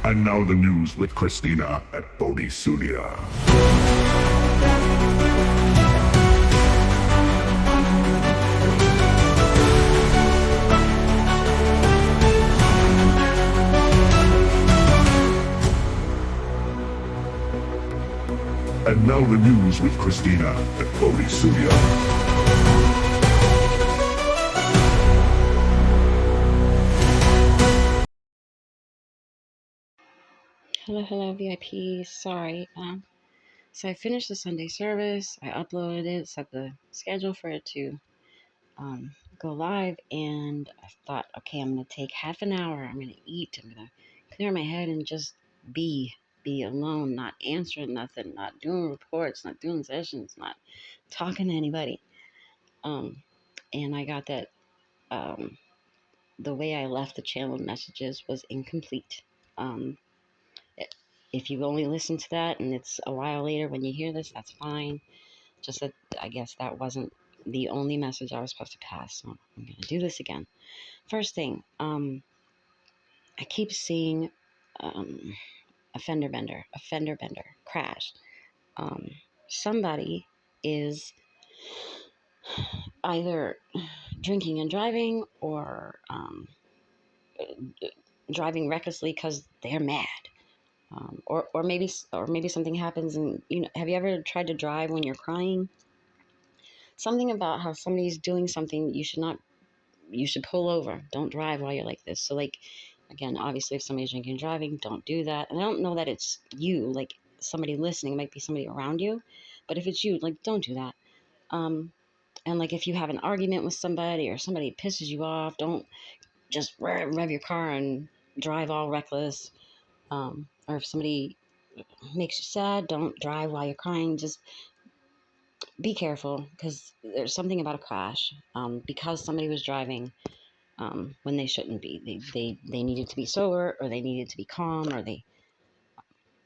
And now the news with Christina at Bodisulia. And now the news with Christina at Bodisulia. Hello, VIP. Sorry. So I finished the Sunday service. I uploaded it, set the schedule for it to go live, and I thought, okay, I'm gonna take half an hour. I'm gonna eat. I'm gonna clear my head and just be alone, not answering nothing, not doing reports, not doing sessions, not talking to anybody. And I got that the way I left the channel messages was incomplete. Um, if you only listen to that and it's a while later when you hear this, that's fine. Just that I guess that wasn't the only message I was supposed to pass. So I'm going to do this again. First thing, I keep seeing a fender bender, crash. Um, Somebody is either drinking and driving or driving recklessly because they're mad. Or maybe something happens and have you ever tried to drive when you're crying? Something about how somebody's doing something you should pull over. Don't drive while you're like this. So like again, obviously if somebody's drinking and driving, don't do that. And I don't know that it's you, like somebody listening, it might be somebody around you. But if it's you, like don't do that. And like if you have an argument with somebody or somebody pisses you off, don't just rev your car and drive all reckless. Or if somebody makes you sad, don't drive while you're crying. Just be careful because there's something about a crash. Because somebody was driving when they shouldn't be. They needed to be sober, or they needed to be calm, or they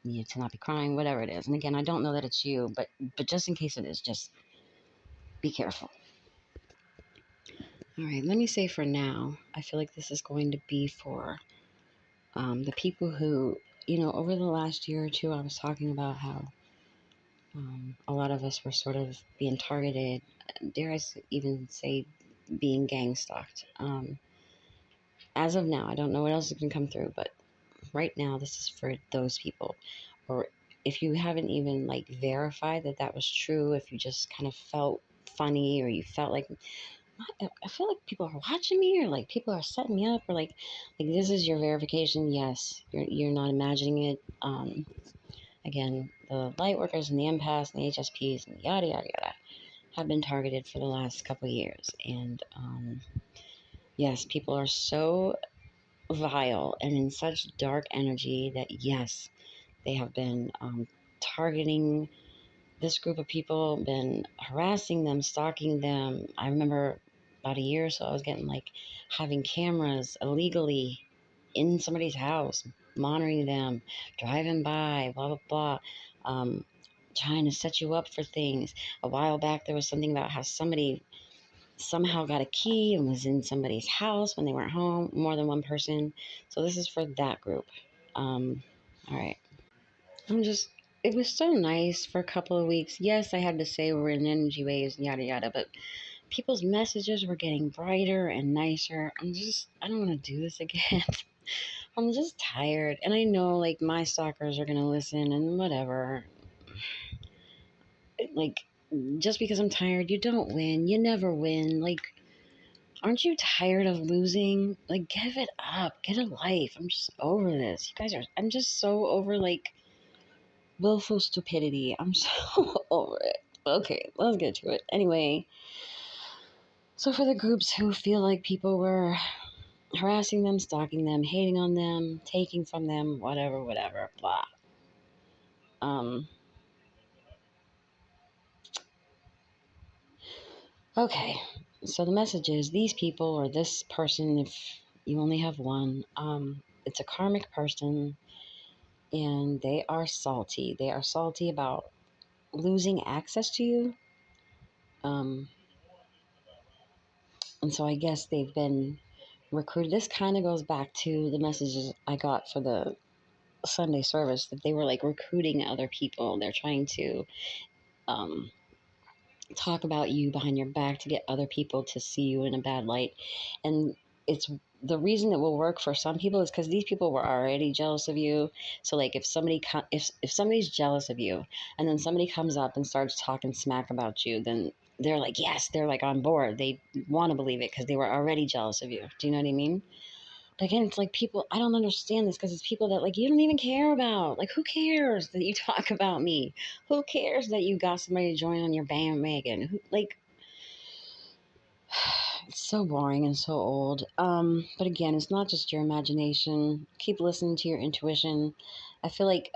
needed to not be crying, whatever it is. And again, I don't know that it's you, but just in case it is, just be careful. All right, let me say for now, I feel like this is going to be for the people who, over the last year or two, I was talking about how a lot of us were sort of being targeted, dare I even say being gang stalked. As of now, I don't know what else can come through, but right now this is for those people. Or if you haven't even like verified that that was true, if you just kind of felt funny, or you felt like I feel like people are watching me, or like people are setting me up, or like this is your verification. Yes, you're not imagining it. Again, the light workers and the empaths and the HSPs and yada yada yada have been targeted for the last couple of years, and yes, people are so vile and in such dark energy that yes, they have been targeting this group of people, been harassing them, stalking them. I remember about a year or so, I was getting like having cameras illegally in somebody's house, monitoring them, driving by, blah, blah, blah, trying to set you up for things. A while back, there was something about how somebody somehow got a key and was in somebody's house when they weren't home, more than one person. So this is for that group. All right. It was so nice for a couple of weeks. Yes, I had to say we're in energy waves and yada yada, but people's messages were getting brighter and nicer. I don't want to do this again. I'm just tired. And I know like my stalkers are going to listen and whatever. Like, just because I'm tired, you don't win. You never win. Like, aren't you tired of losing? Like, give it up. Get a life. I'm just over this. I'm just so over like willful stupidity. I'm so over it. Okay, let's get to it. Anyway, so for the groups who feel like people were harassing them, stalking them, hating on them, taking from them, whatever, blah. Um, okay, so the message is these people or this person, if you only have one, it's a karmic person and they are salty. They are salty about losing access to you. Um, and so I guess they've been recruited. This kind of goes back to the messages I got for the Sunday service that they were like recruiting other people. They're trying to um, talk about you behind your back to get other people to see you in a bad light. And it's the reason it will work for some people is because these people were already jealous of you. So like if if somebody's jealous of you and then somebody comes up and starts talking smack about you, then they're like, yes, they're like on board. They want to believe it because they were already jealous of you. Do you know what I mean? But again, it's like people, I don't understand this because it's people that like you don't even care about. Like, who cares that you talk about me? Who cares that you got somebody to join on your bandwagon? Like, it's so boring and so old. But again, it's not just your imagination. Keep listening to your intuition. I feel like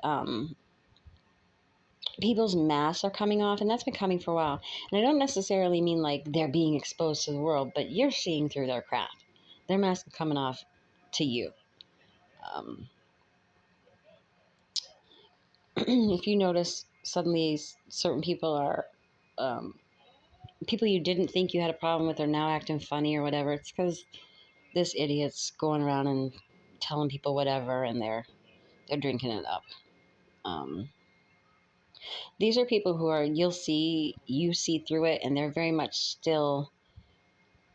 people's masks are coming off, and that's been coming for a while. And I don't necessarily mean like they're being exposed to the world, but you're seeing through their crap. Their masks are coming off to you. Um, if you notice suddenly certain people are um, people you didn't think you had a problem with are now acting funny or whatever, it's because this idiot's going around and telling people whatever, and they're drinking it up. um, these are people who are you see through it, and they're very much still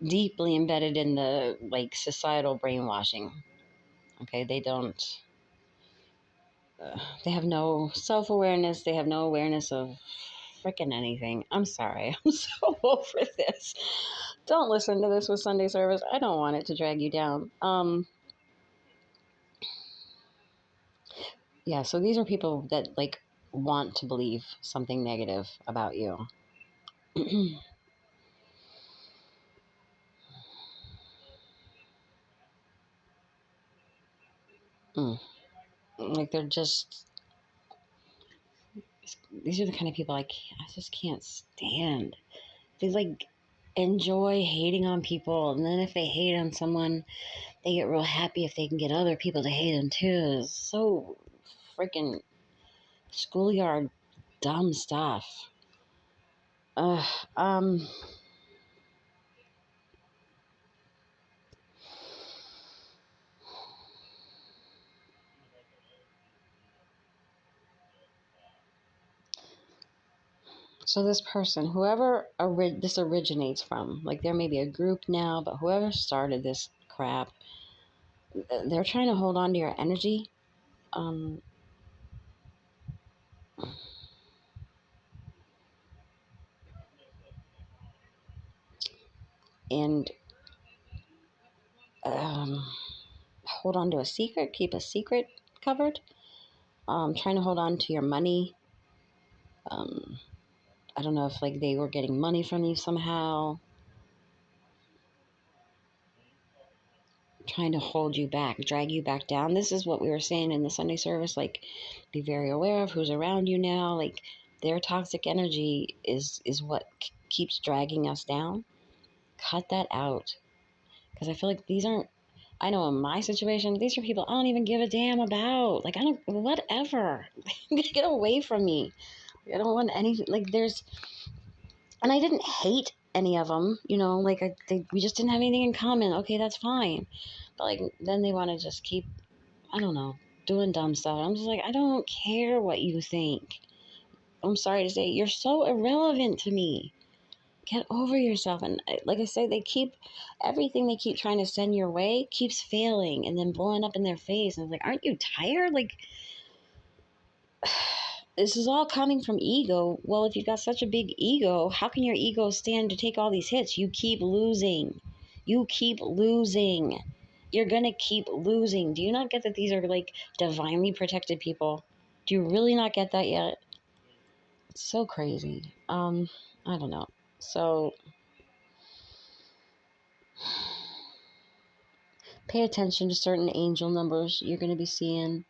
deeply embedded in the like societal brainwashing. Okay, they don't they have no self-awareness. They have no awareness of freaking anything. I'm sorry. I'm so over this. Don't listen to this with Sunday service. I don't want it to drag you down. Yeah, so these are people that like want to believe something negative about you. Mm. Like they're just these are the kind of people I just can't stand. They like enjoy hating on people, and then if they hate on someone, they get real happy if they can get other people to hate them too. It's so freaking schoolyard dumb stuff. Uh, um, so this person, whoever this originates from, like there may be a group now, but whoever started this crap, they're trying to hold on to your energy. Um, and um, hold on to a secret, keep a secret covered. Trying to hold on to your money. Um, I don't know if like they were getting money from you somehow, trying to hold you back, drag you back down. This is what we were saying in the Sunday service. Like, be very aware of who's around you now. Like, their toxic energy is what keeps dragging us down. Cut that out, because I feel like these aren't. I know in my situation, these are people I don't even give a damn about. Like, I don't, whatever. Get away from me. I don't want anything. Like, and I didn't hate any of them, you know, like we just didn't have anything in common. Okay, that's fine. But like, then they want to just keep, I don't know, doing dumb stuff. I'm just like, I don't care what you think. I'm sorry to say, you're so irrelevant to me. Get over yourself. And like I said, everything they keep trying to send your way keeps failing and then blowing up in their face. And it's like, aren't you tired? Like, this is all coming from ego. Well, if you've got such a big ego, how can your ego stand to take all these hits? You keep losing. You keep losing. You're going to keep losing. Do you not get that these are like divinely protected people? Do you really not get that yet? It's so crazy. I don't know. So pay attention to certain angel numbers you're going to be seeing.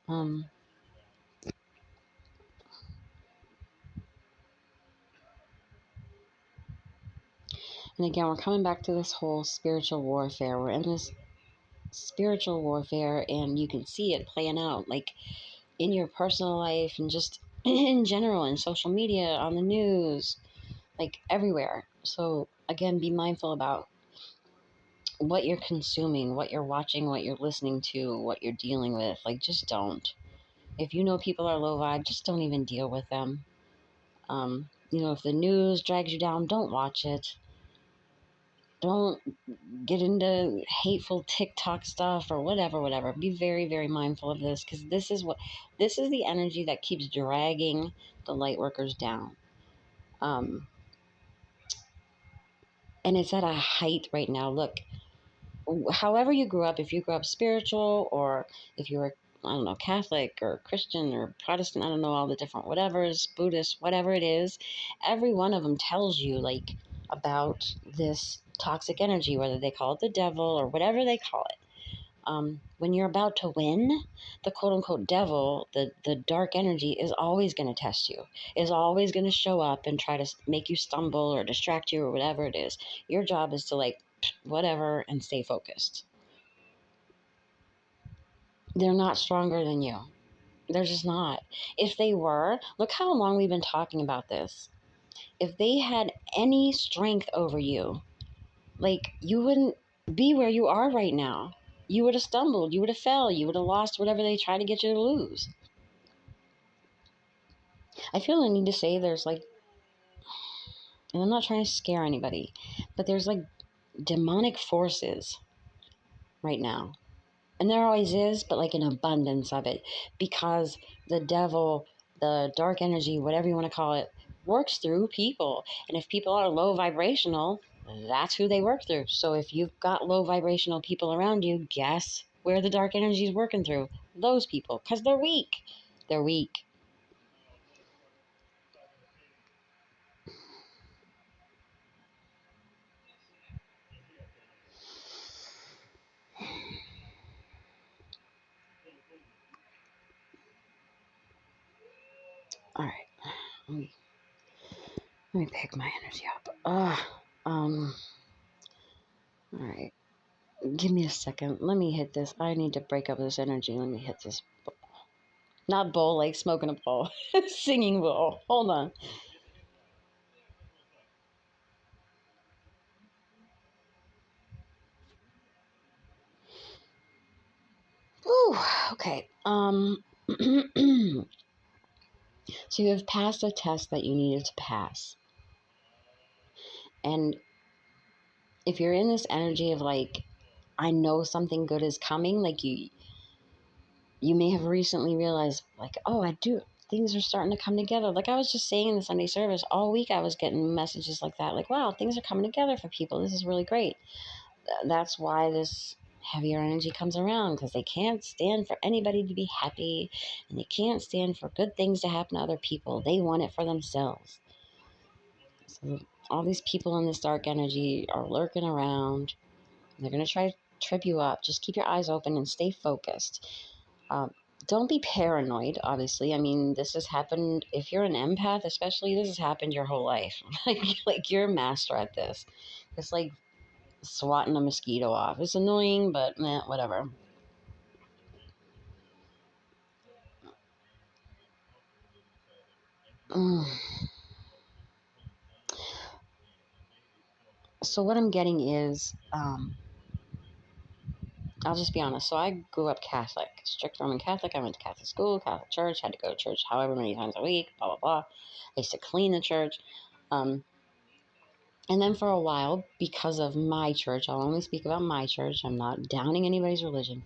Um, and again, we're coming back to this whole spiritual warfare. We're in this spiritual warfare, and you can see it playing out like in your personal life and just in general in social media, on the news, like everywhere. So again, be mindful about what you're consuming, what you're watching, what you're listening to, what you're dealing with. Like, just don't. If you know people are low vibe, just don't even deal with them. If the news drags you down, don't watch it. Don't get into hateful TikTok stuff or whatever. Be very, very mindful of this, because this is the energy that keeps dragging the light workers down. Um, and it's at a height right now. Look, however you grew up, if you grew up spiritual, or if you were, I don't know, Catholic or Christian or Protestant, I don't know, all the different whatevers, Buddhist, whatever it is, every one of them tells you like about this toxic energy, whether they call it the devil or whatever they call it. When you're about to win, the quote unquote devil, the dark energy, is always going to test you, is always going to show up and try to make you stumble or distract you or whatever it is. Your job is to like, whatever, and stay focused. They're not stronger than you. They're just not. If they were, look how long we've been talking about this. If they had any strength over you, like, you wouldn't be where you are right now. You would have stumbled, you would have fell, you would have lost whatever they try to get you to lose. I feel I need to say there's like, and I'm not trying to scare anybody, but there's like demonic forces right now. And there always is, but like an abundance of it, because the devil, the dark energy, whatever you want to call it, works through people. And if people are low vibrational, that's who they work through. So if you've got low vibrational people around you, guess where the dark energy is working through? Those people, because they're weak. They're weak. All right. Let me pick my energy up. All right. Give me a second. Let me hit this. I need to break up this energy. Let me hit this. Not bowl, like smoking a bowl. Singing bowl. Hold on. Ooh, okay. So you have passed a test that you needed to pass. And if you're in this energy of like, I know something good is coming, like you may have recently realized like, oh, I do. Things are starting to come together. Like I was just saying in the Sunday service, all week I was getting messages like that. Like, wow, things are coming together for people. This is really great. That's why this heavier energy comes around, because they can't stand for anybody to be happy, and they can't stand for good things to happen to other people. They want it for themselves. So all these people in this dark energy are lurking around. They're going to try to trip you up. Just keep your eyes open and stay focused. Um, don't be paranoid, obviously. I mean, this has happened, if you're an empath especially, this has happened your whole life. like you're a master at this. It's like swatting a mosquito off. It's annoying, but whatever. Mm. So what I'm getting is, I'll just be honest. So I grew up Catholic, strict Roman Catholic. I went to Catholic school, Catholic church, had to go to church however many times a week, blah, blah, blah. I used to clean the church. Um, and then for a while, because of my church, I'll only speak about my church. I'm not downing anybody's religion.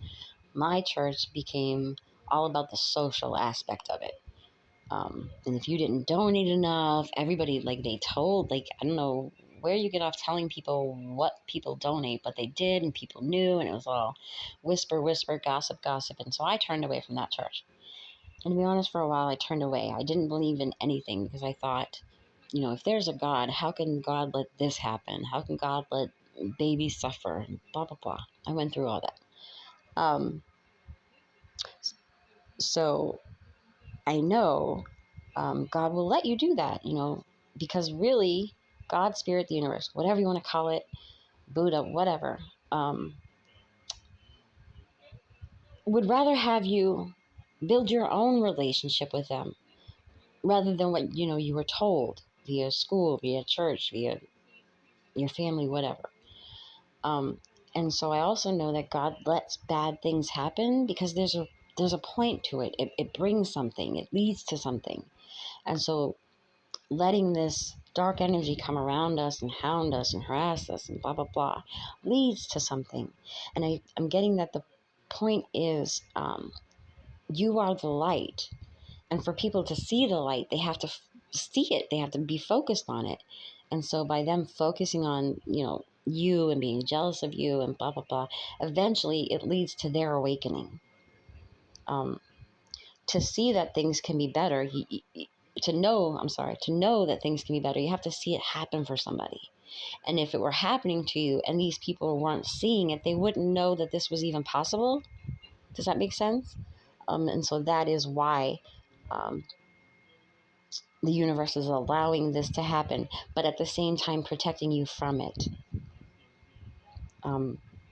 My church became all about the social aspect of it. And if you didn't donate enough, everybody, like, they told, like, I don't know where you get off telling people what people donate, but they did, and people knew, and it was all whisper, whisper, gossip, gossip. And so I turned away from that church. And to be honest, for a while, I turned away. I didn't believe in anything, because I thought, if there's a God, how can God let this happen? How can God let babies suffer? And blah, blah, blah. I went through all that. Um, so I know God will let you do that, because really, God, spirit, the universe, whatever you want to call it, Buddha, whatever, would rather have you build your own relationship with them rather than what, you were told via school, via church, via your family, whatever. Um, And so I also know that God lets bad things happen because there's a point to it. It brings something. It leads to something. And so letting this dark energy come around us and hound us and harass us and blah, blah, blah leads to something. And I'm getting that the point is you are the light. And for people to see the light, they have to see it. They have to be focused on it. And so by them focusing on, you and being jealous of you and blah, blah, blah, eventually it leads to their awakening. To see that things can be better, to know that things can be better, you have to see it happen for somebody. And if it were happening to you and these people weren't seeing it, they wouldn't know that this was even possible. Does that make sense? And so that is why the universe is allowing this to happen, but at the same time protecting you from it.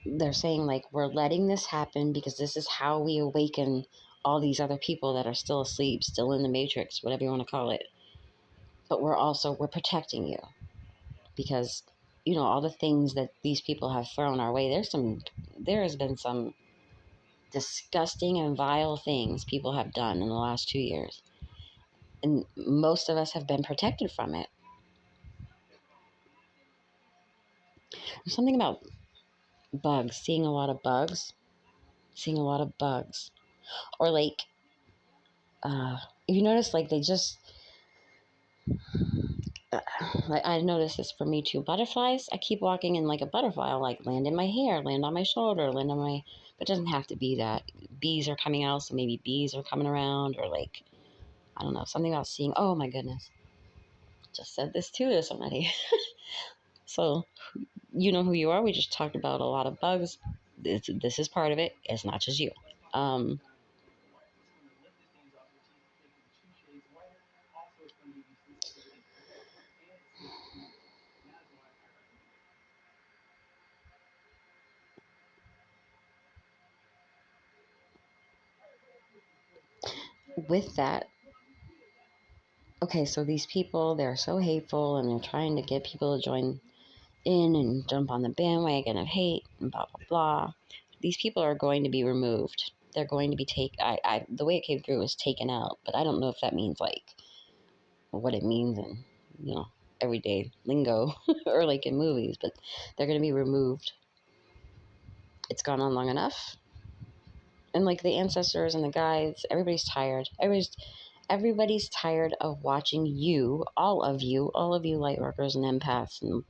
They're saying, like, we're letting this happen because this is how we awaken all these other people that are still asleep, still in the matrix, whatever you want to call it. But we're protecting you because, all the things that these people have thrown our way, there has been some disgusting and vile things people have done in the last 2 years. And most of us have been protected from it. There's something about bugs, seeing a lot of bugs, or like, if you notice, like, they just, like, I noticed this for me too. Butterflies, I keep walking and like a butterfly will like land in my hair, land on my shoulder, land on my, but it doesn't have to be that. Bees are coming out, so maybe bees are coming around, or like, I don't know, something about seeing, oh my goodness, just said this too to somebody. So, you know who you are. We just talked about a lot of bugs. This is part of it. It's not just you. Um, with that, okay, so these people, they're so hateful and they're trying to get people to join in and jump on the bandwagon of hate and blah, blah, blah. These people are going to be removed. They're going to be the way it came through was taken out, but I don't know if that means like what it means in, everyday lingo or like in movies, but they're going to be removed. It's gone on long enough. And like the ancestors and the guides, everybody's tired. Everybody's tired of watching you, all of you light workers and empaths and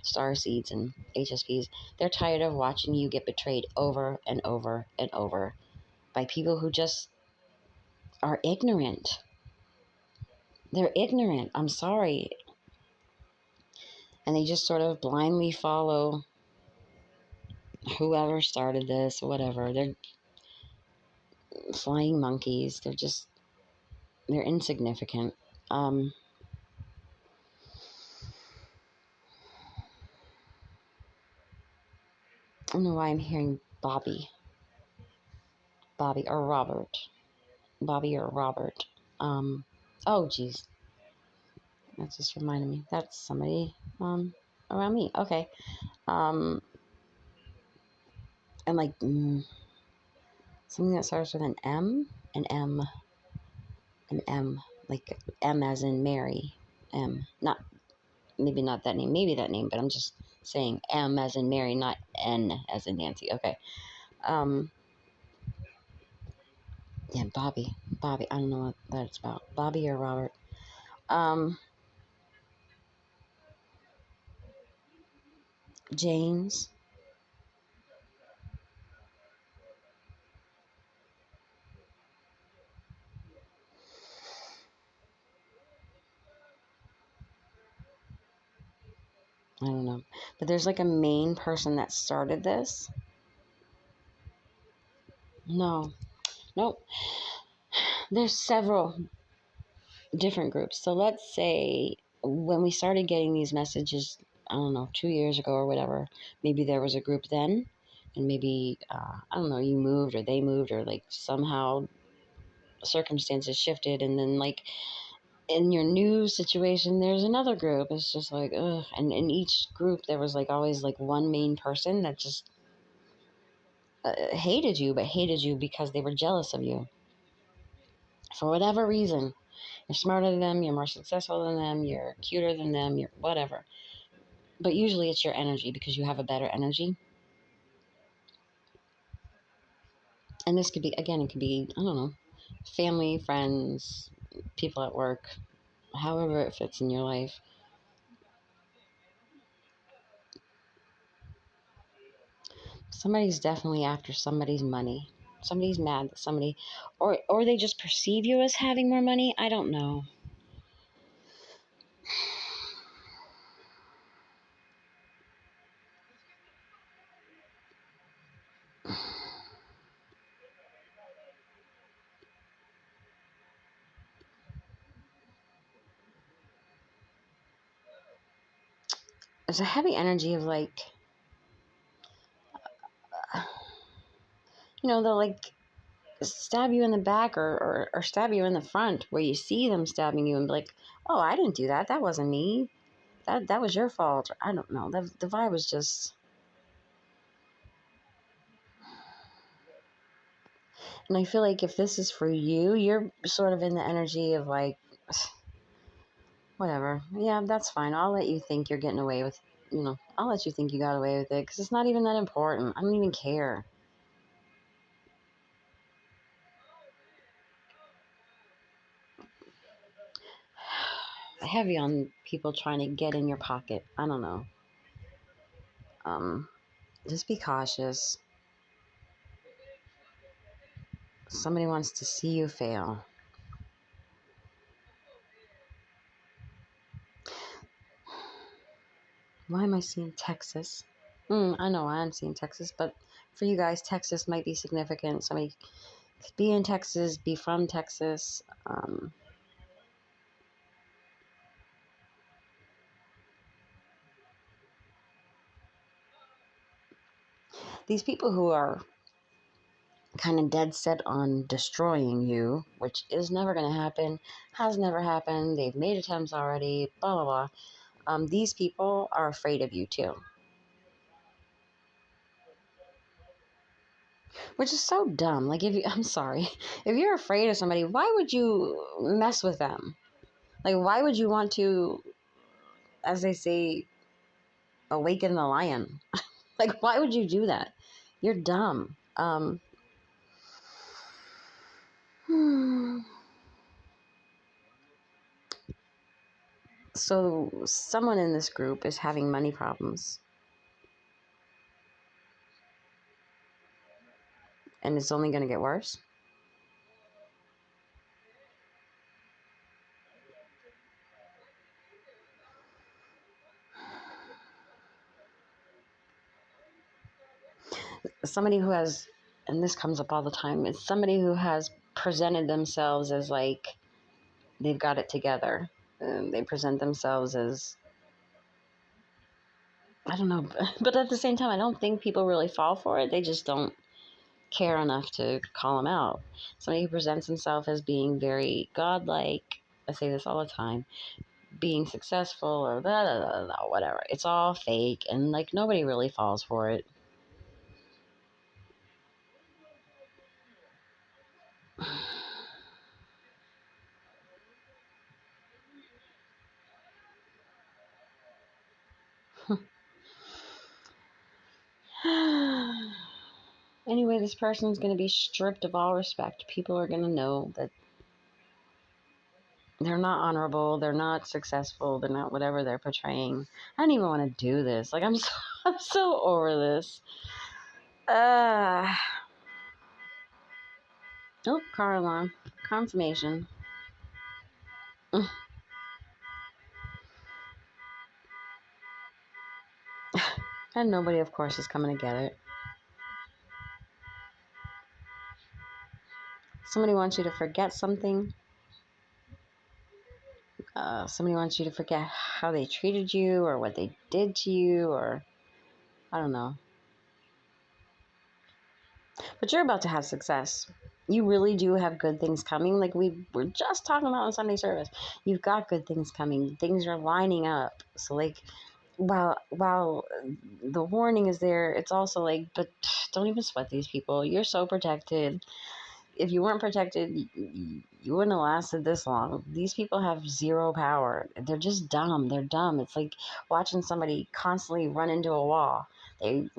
star seeds and HSPs. They're tired of watching you get betrayed over and over and over by people who just are ignorant. They're ignorant. I'm sorry. And they just sort of blindly follow whoever started this or whatever. They're flying monkeys. They're insignificant. I don't know why I'm hearing Bobby or Robert. Bobby or Robert. Oh, geez. That just reminded me. That's somebody around me. Okay. And like something that starts with an M, an M, an M, like M as in Mary. M. Maybe not that name. Maybe that name, but I'm just saying M as in Mary, not N as in Nancy. Okay. Yeah, Bobby. I don't know what that's about. Bobby or Robert. James. I don't know. But there's like a main person that started this. No. Nope. There's several different groups. So let's say when we started getting these messages, I don't know, 2 years ago or whatever, maybe there was a group then, and maybe, I don't know, you moved or they moved or like somehow circumstances shifted, and then like in your new situation, there's another group. It's just like, ugh. And in each group, there was like always like one main person that just hated you, but hated you because they were jealous of you. For whatever reason. You're smarter than them, you're more successful than them, you're cuter than them, you're whatever. But usually it's your energy because you have a better energy. And this could be, again, it could be, I don't know, family, friends, people at work, however it fits in your life. Somebody's definitely after somebody's money. Somebody's mad that somebody, or they just perceive you as having more money. I don't know. There's a heavy energy of like, they'll like stab you in the back or stab you in the front where you see them stabbing you and be like, oh, I didn't do that. That wasn't me. That was your fault. I don't know. The vibe was just... And I feel like if this is for you, you're sort of in the energy of like, whatever. Yeah, that's fine. I'll let you think you're getting away with, I'll let you think you got away with it because it's not even that important. I don't even care. Heavy on people trying to get in your pocket. I don't know. Just be cautious. Somebody wants to see you fail. Why am I seeing Texas? I know I'm seeing Texas, but for you guys, Texas might be significant. Somebody could be in Texas, be from Texas. These people who are kind of dead set on destroying you, which is never going to happen, has never happened. They've made attempts already, blah, blah, blah. These people are afraid of you too. Which is so dumb. Like, I'm sorry. If you're afraid of somebody, why would you mess with them? Like, why would you want to, as they say, awaken the lion? Like, why would you do that? You're dumb. So someone in this group is having money problems. And it's only going to get worse. Somebody who has, and this comes up all the time, it's somebody who has presented themselves as like they've got it together. They present themselves as, I don't know, but at the same time, I don't think people really fall for it. They just don't care enough to call them out. Somebody who presents himself as being very godlike, I say this all the time, being successful or blah, blah, blah, blah, whatever. It's all fake and like nobody really falls for it. Anyway, this person's going to be stripped of all respect. People are going to know that they're not honorable, they're not successful, they're not whatever they're portraying. I don't even want to do this. Like, I'm so over this. Oh, car alarm. Confirmation. And nobody, of course, is coming to get it. Somebody wants you to forget something. Somebody wants you to forget how they treated you or what they did to you or I don't know. But you're about to have success. You really do have good things coming. Like we were just talking about in Sunday service. You've got good things coming. Things are lining up. So like while the warning is there, it's also like, but don't even sweat these people. You're so protected. If you weren't protected, you wouldn't have lasted this long. These people have zero power. They're just dumb. They're dumb. It's like watching somebody constantly run into a wall. They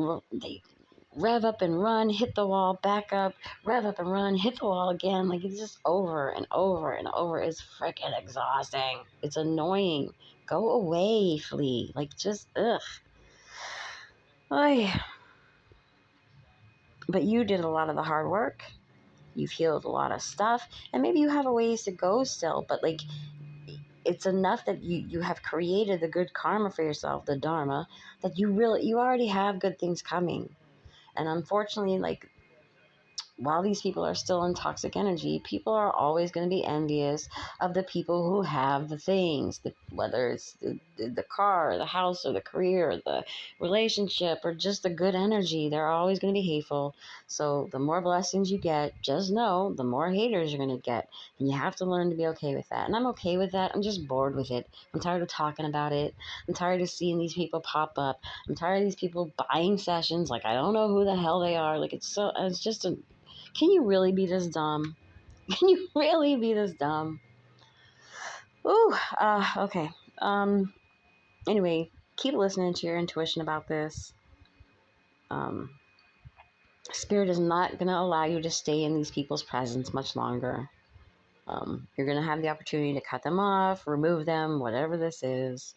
rev up and run, hit the wall, back up, rev up and run, hit the wall again. Like, it's just over and over and over. It's freaking exhausting. It's annoying. Go away, Flea. Like, just ugh. Ay. But you did a lot of the hard work. You've healed a lot of stuff, and maybe you have a ways to go still, but like, it's enough that you have created the good karma for yourself, the dharma, that you already have good things coming. And unfortunately, like, while these people are still in toxic energy, people are always going to be envious of the people who have the things, whether it's the car, or the house, or the career, or the relationship, or just the good energy. They're always going to be hateful. So the more blessings you get, just know the more haters you're going to get. And you have to learn to be okay with that. And I'm okay with that. I'm just bored with it. I'm tired of talking about it. I'm tired of seeing these people pop up. I'm tired of these people buying sessions. Like, I don't know who the hell they are. Like, it's just a... Can you really be this dumb? Can you really be this dumb? Ooh, okay. Anyway, keep listening to your intuition about this. Spirit is not going to allow you to stay in these people's presence much longer. You're going to have the opportunity to cut them off, remove them, whatever this is.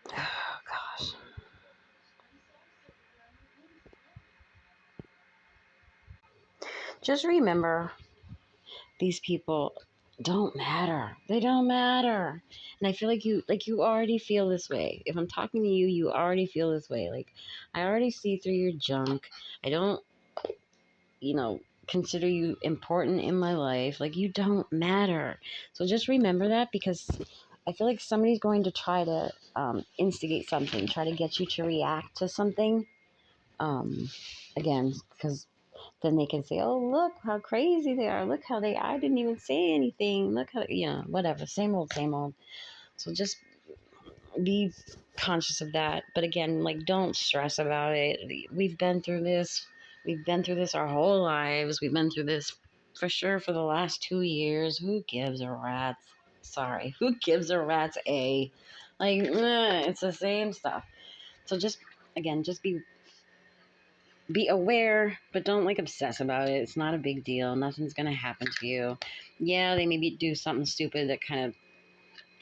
Oh, gosh. Just remember, these people don't matter. They don't matter. And I feel like you already feel this way. If I'm talking to you, you already feel this way. Like, I already see through your junk. I don't, consider you important in my life. Like, you don't matter. So just remember that, because I feel like somebody's going to try to instigate something, try to get you to react to something. Again, because then they can say, oh, look how crazy they are. Look how I didn't even say anything. Look how, whatever. Same old, same old. So just be conscious of that. But again, like, don't stress about it. We've been through this. We've been through this our whole lives. We've been through this for sure for the last 2 years. Who gives a rat's? Sorry. Who gives a rat's a? Like, it's the same stuff. So just be aware, but don't like obsess about it. It's not a big deal. Nothing's going to happen to you. Yeah, they maybe do something stupid that kind of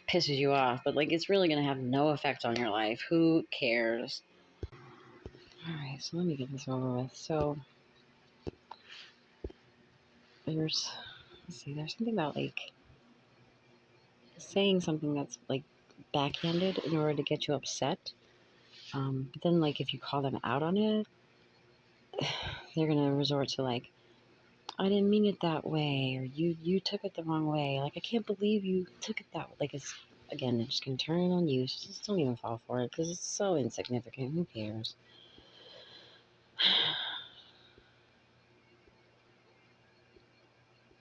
pisses you off, but like, it's really going to have no effect on your life. Who cares? All right, so let me get this over with. So there's something about like saying something that's like backhanded in order to get you upset. But then, like, if you call them out on it, they're going to resort to like, I didn't mean it that way, or you took it the wrong way. Like, I can't believe you took it that way. Like, it's, again, they're just gonna turn it on you. So just don't even fall for it, because it's so insignificant. Who cares?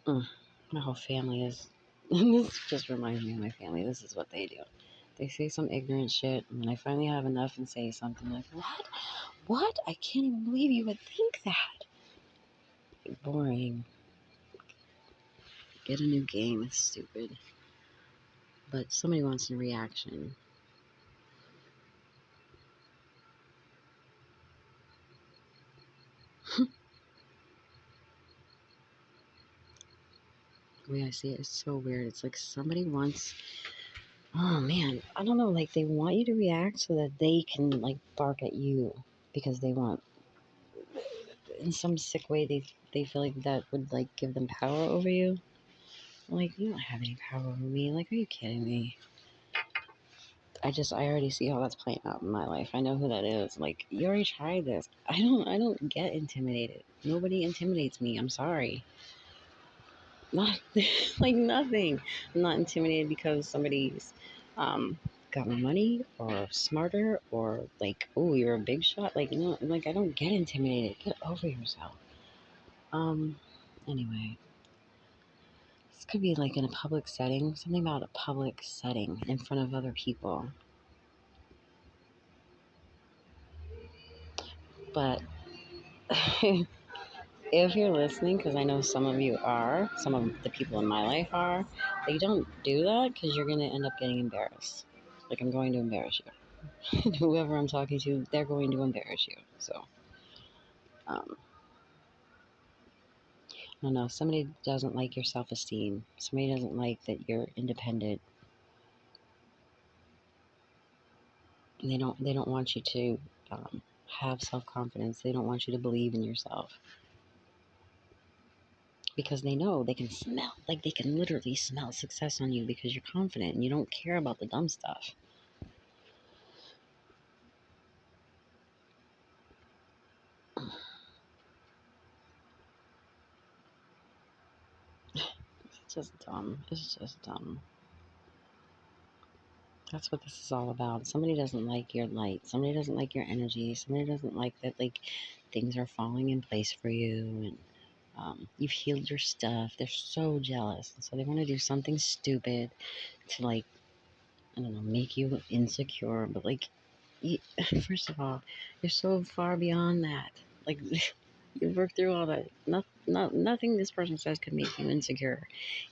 My whole family is. This just reminds me of my family. This is what they do. They say some ignorant shit, and when I finally have enough and say something, like, what? What? I can't even believe you would think that. Boring. Get a new game. It's stupid. But somebody wants a reaction. The way I see it is so weird. It's like somebody wants, oh man, I don't know, like, they want you to react so that they can like bark at you, because they want, in some sick way, they feel like that would like give them power over you. Like, you don't have any power over me. Like, are you kidding me? I already see how that's playing out in my life. I know who that is. Like, you already tried this. I don't get intimidated. Nobody intimidates me. I'm sorry. Not like nothing. I'm not intimidated because somebody's got more money or smarter, or like, oh, you're a big shot. Like, like, I don't get intimidated. Get over yourself. Um anyway. This could be like in a public setting, something about a public setting in front of other people. But if you're listening, because I know some of you are, some of the people in my life are, they don't do that because you're going to end up getting embarrassed. Like, I'm going to embarrass you. Whoever I'm talking to, they're going to embarrass you. So, I don't know. Somebody doesn't like your self-esteem. Somebody doesn't like that you're independent. They don't want you to have self-confidence. They don't want you to believe in yourself. Because they know they can smell, like they can literally smell success on you because you're confident and you don't care about the dumb stuff. It's just dumb. It's just dumb. That's what this is all about. Somebody doesn't like your light. Somebody doesn't like your energy. Somebody doesn't like that, like, things are falling in place for you and you've healed your stuff. They're so jealous. And so they want to do something stupid to, like, I don't know, make you insecure. But, like, first of all, you're so far beyond that. Like, you've worked through all that. Nothing this person says could make you insecure.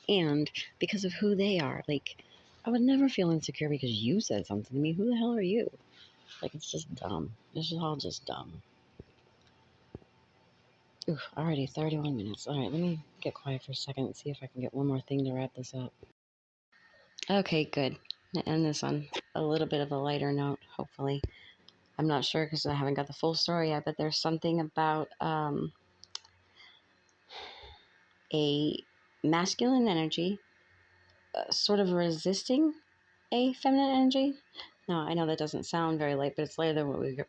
And because of who they are, like, I would never feel insecure because you said something to me. Who the hell are you? Like, it's just dumb. This is all just dumb. Oof, already 31 minutes. All right, let me get quiet for a second and see if I can get one more thing to wrap this up. Okay, good. I'm gonna end this on a little bit of a lighter note, hopefully. I'm not sure because I haven't got the full story yet, but there's something about a masculine energy sort of resisting a feminine energy. No, I know that doesn't sound very light, but it's lighter than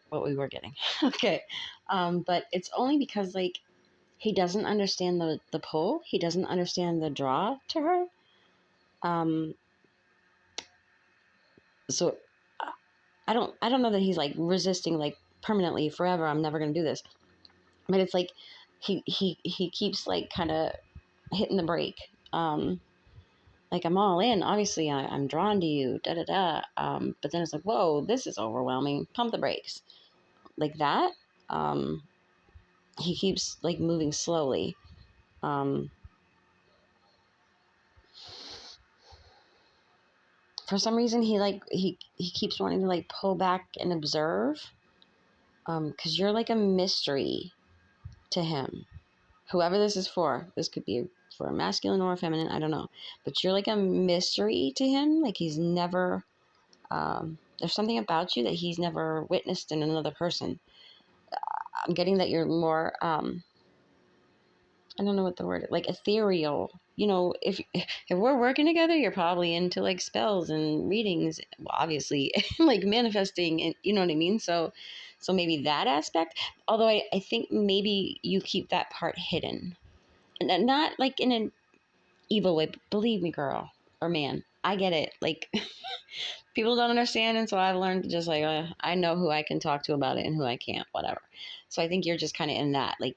what we were getting. Okay, but it's only because, like, he doesn't understand the pull. He doesn't understand the draw to her. So I don't know that he's like resisting like permanently forever. I'm never gonna do this. But it's like he keeps like kind of hitting the brake. Like, I'm all in. Obviously, I'm drawn to you. Da da da. But then it's like, whoa, this is overwhelming. Pump the brakes. Like that. He keeps like moving slowly. For some reason, he keeps wanting to like pull back and observe. Because you're like a mystery to him. Whoever this is for, this could be for a masculine or a feminine, I don't know. But you're like a mystery to him. Like, he's never, there's something about you that he's never witnessed in another person. I'm getting that you're more, I don't know what the word is, like ethereal. You know, if we're working together, you're probably into like spells and readings, well, obviously, like manifesting, and you know what I mean? So maybe that aspect, although I think maybe you keep that part hidden. And not like in an evil way, but believe me, girl or man, I get it. Like, people don't understand, and so I've learned to just like, I know who I can talk to about it and who I can't, whatever. So I think you're just kind of in that, like,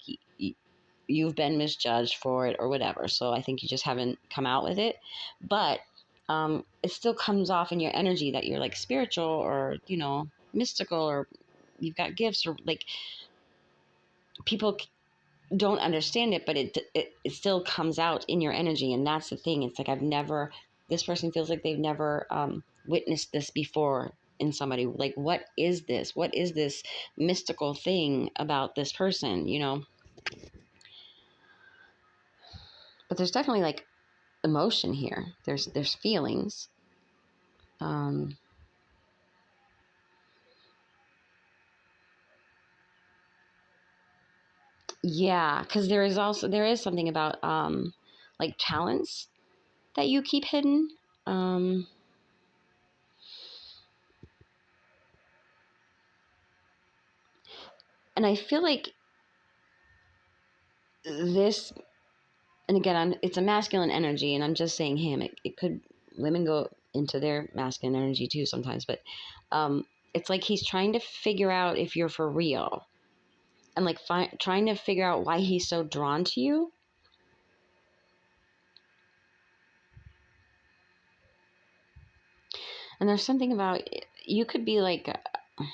you've been misjudged for it or whatever. So I think you just haven't come out with it. But it still comes off in your energy that you're like spiritual or, you know, mystical, or you've got gifts, or like, people don't understand it, but it still comes out in your energy. And that's the thing. It's like, this person feels like they've never witnessed this before in somebody. Like, what is this? What is this mystical thing about this person, you know? But there's definitely like emotion here. There's feelings. Yeah, because there is something about like talents that you keep hidden. Um, and I feel like this, and again, it's a masculine energy, and I'm just saying him. It could, women go into their masculine energy too sometimes, but it's like he's trying to figure out if you're for real, and like trying to figure out why he's so drawn to you. And there's something about, you could be like, I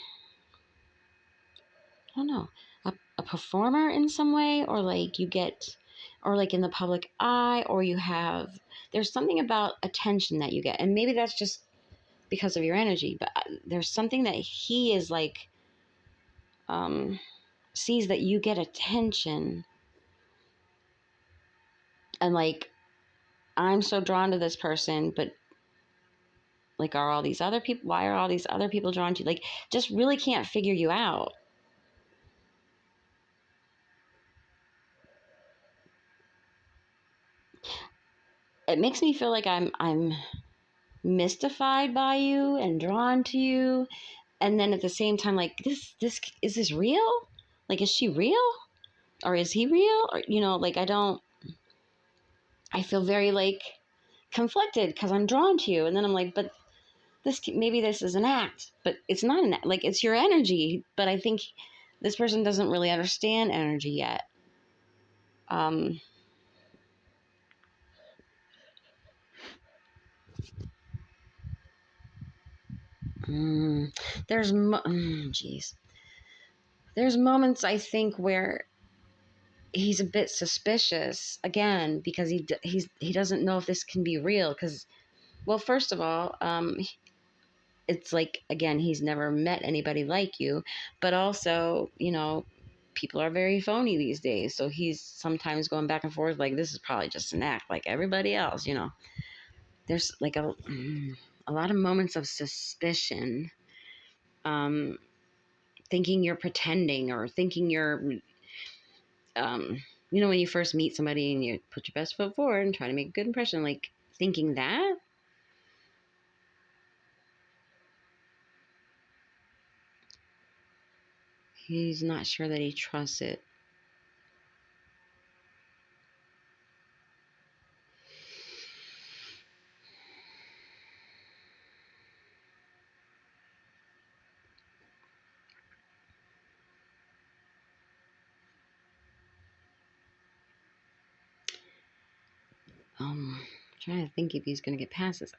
don't know, a performer in some way, or like you get, or like in the public eye, or you have, there's something about attention that you get. And maybe that's just because of your energy, but there's something that he is like, sees that you get attention. And like, I'm so drawn to this person, but like, are all these other people, why are all these other people drawn to you? Like, just really can't figure you out. It makes me feel like I'm mystified by you and drawn to you, and then at the same time, like, this is this real? Like, is she real, or is he real? Or, like, I feel very like conflicted because I'm drawn to you, and then I'm like, but maybe this is an act, but it's not an act. Like, it's your energy, but I think this person doesn't really understand energy yet. um mm, geez, there's moments, I think, where he's a bit suspicious again, because he doesn't know if this can be real, because, well, first of all, it's like, again, he's never met anybody like you, but also, people are very phony these days, so he's sometimes going back and forth like, this is probably just an act like everybody else. There's like a lot of moments of suspicion, um thinking you're pretending, or thinking you're, when you first meet somebody and you put your best foot forward and try to make a good impression, like, thinking that. He's not sure that he trusts it. I'm trying to think if he's going to get past this.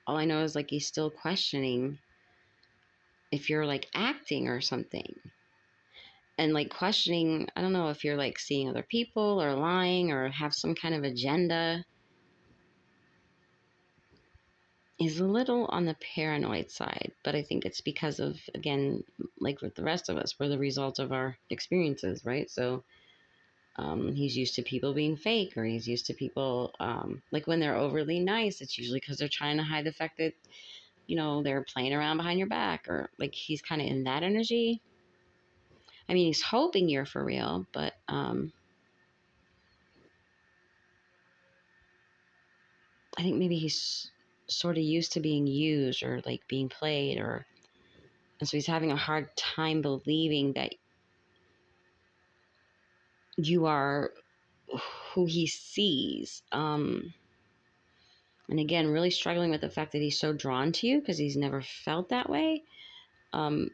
All I know is, like, he's still questioning if you're like acting or something. And like questioning, I don't know if you're like seeing other people or lying or have some kind of agenda. Is a little on the paranoid side, but I think it's because of, again, like with the rest of us, we're the result of our experiences, right? So he's used to people being fake, or he's used to people, like, when they're overly nice, it's usually because they're trying to hide the fact that, they're playing around behind your back, or like he's kind of in that energy. I mean, he's hoping you're for real, but I think maybe he's sort of used to being used, or like being played, and so he's having a hard time believing that you are who he sees. And again, really struggling with the fact that he's so drawn to you because he's never felt that way. Um,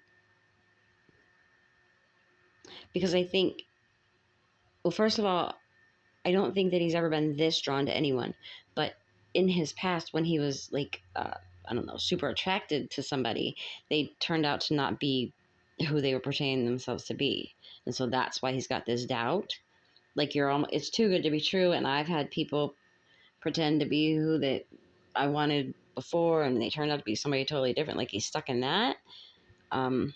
because I think, well, first of all, I don't think that he's ever been this drawn to anyone. But in his past, when he was like, I don't know, super attracted to somebody, they turned out to not be who they were portraying themselves to be. And so that's why he's got this doubt. Like, it's too good to be true. And I've had people pretend to be who that I wanted before, and they turned out to be somebody totally different. Like, he's stuck in that. Um,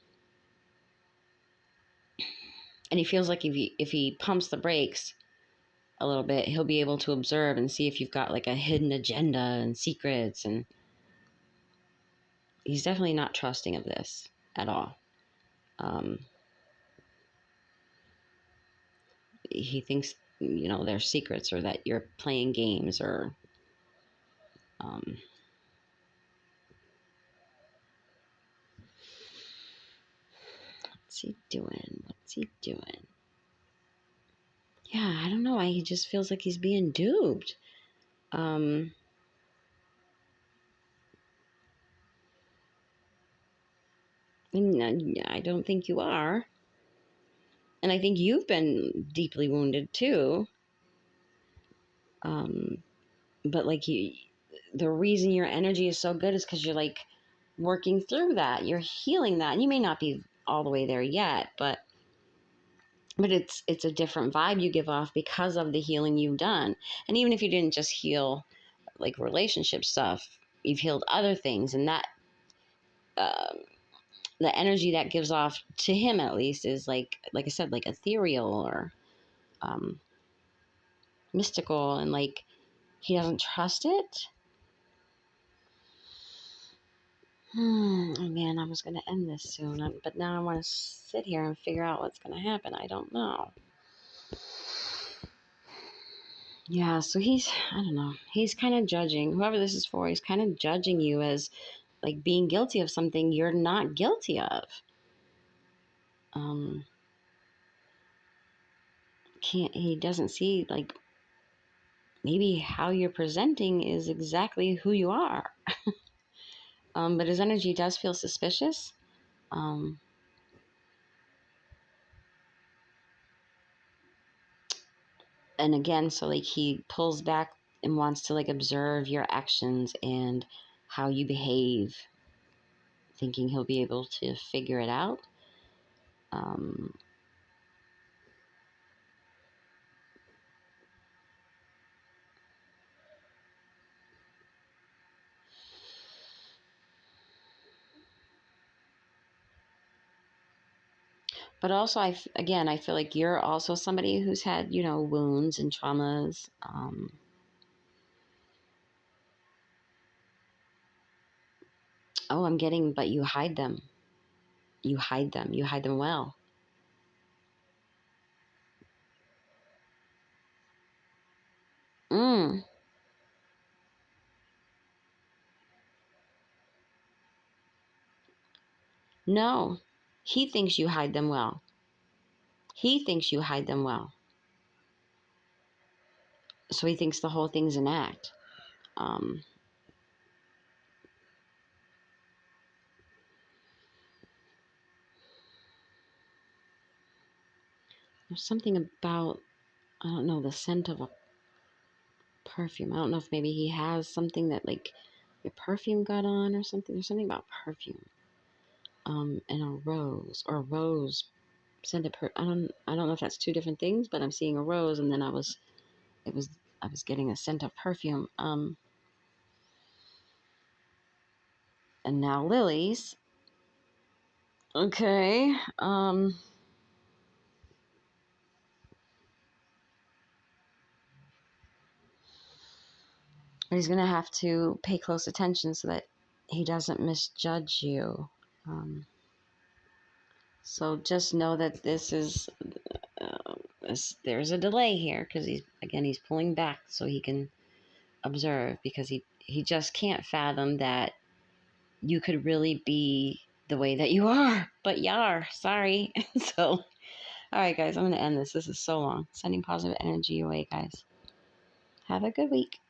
and he feels like if he pumps the brakes a little bit, he'll be able to observe and see if you've got like a hidden agenda and secrets. And he's definitely not trusting of this at all. He thinks, there's secrets, or that you're playing games, or what's he doing? What's he doing? Yeah, I don't know. He just feels like he's being duped. Um, and I don't think you are. And I think you've been deeply wounded too. But like, the reason your energy is so good is because you're like, working through that. You're healing that. And you may not be all the way there yet, but it's a different vibe you give off because of the healing you've done. And even if you didn't just heal like relationship stuff, you've healed other things, and that the energy that gives off to him at least is like I said, like ethereal or mystical, and like he doesn't trust it. Oh man, I was going to end this soon, but now I want to sit here and figure out what's going to happen. I don't know. Yeah, so I don't know, he's kind of judging, whoever this is for, he's kind of judging you as like being guilty of something you're not guilty of. He doesn't see like maybe how you're presenting is exactly who you are. But his energy does feel suspicious. Um, and again, so like he pulls back and wants to like observe your actions and how you behave, thinking he'll be able to figure it out. Um, but also, I feel like you're also somebody who's had, wounds and traumas. I'm getting, but you hide them. You hide them. You hide them well. Mm. No, he thinks you hide them well. He thinks you hide them well. So he thinks the whole thing's an act. Um, there's something about, I don't know, the scent of a perfume. I don't know if maybe he has something that like your perfume got on or something. There's something about perfume. And a rose scented I don't know if that's two different things, but I'm seeing a rose, and then I was getting a scent of perfume. And now lilies. Okay. But he's gonna have to pay close attention so that he doesn't misjudge you. So just know that this is there's a delay here because he's pulling back so he can observe, because he just can't fathom that you could really be the way that you are, but you are. Sorry. So, all right, guys, I'm going to end this. This is so long. Sending positive energy your way, guys. Have a good week.